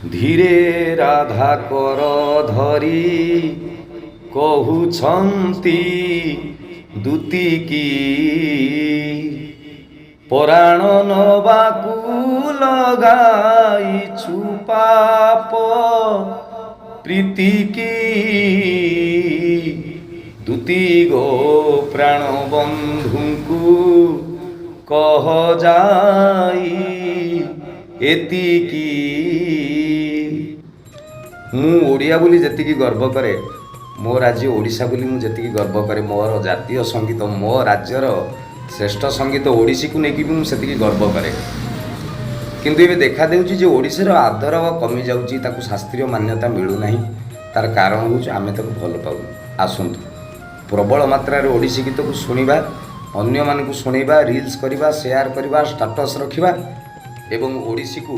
ଧୀରେ ରାଧା କର ଧରି କହୁଛନ୍ତି ଦୁତିକି ପରାଣ ନବାକୁ ଲଗାଇଛୁ ପାପ ପ୍ରୀତିକି ଦୁତି ଗୋ ପ୍ରାଣ ବନ୍ଧୁଙ୍କୁ କହ ଯାଇ ଏତିକି। ମୁଁ ଓଡ଼ିଆ ବୋଲି ଯେତିକି ଗର୍ବ କରେ, ମୋ ରାଜ୍ୟ ଓଡ଼ିଶା ବୋଲି ମୁଁ ଯେତିକି ଗର୍ବ କରେ, ମୋର ଜାତୀୟ ସଙ୍ଗୀତ, ମୋ ରାଜ୍ୟର ଶ୍ରେଷ୍ଠ ସଙ୍ଗୀତ ଓଡ଼ିଶୀକୁ ନେଇକି ବି ମୁଁ ସେତିକି ଗର୍ବ କରେ। କିନ୍ତୁ ଏବେ ଦେଖାଦେଉଛି ଯେ ଓଡ଼ିଶାର ଆଦର କମିଯାଉଛି, ତାକୁ ଶାସ୍ତ୍ରୀୟ ମାନ୍ୟତା ମିଳୁନାହିଁ। ତାର କାରଣ ହେଉଛି ଆମେ ତାକୁ ଭଲ ପାଉନୁ। ଆସନ୍ତୁ ପ୍ରବଳ ମାତ୍ରାରେ ଓଡ଼ିଶୀ ଗୀତକୁ ଶୁଣିବା, ଅନ୍ୟମାନଙ୍କୁ ଶୁଣେଇବା, ରିଲ୍ସ କରିବା, ସେୟାର କରିବା, ଷ୍ଟାଟସ୍ ରଖିବା ଏବଂ ଓଡ଼ିଶୀକୁ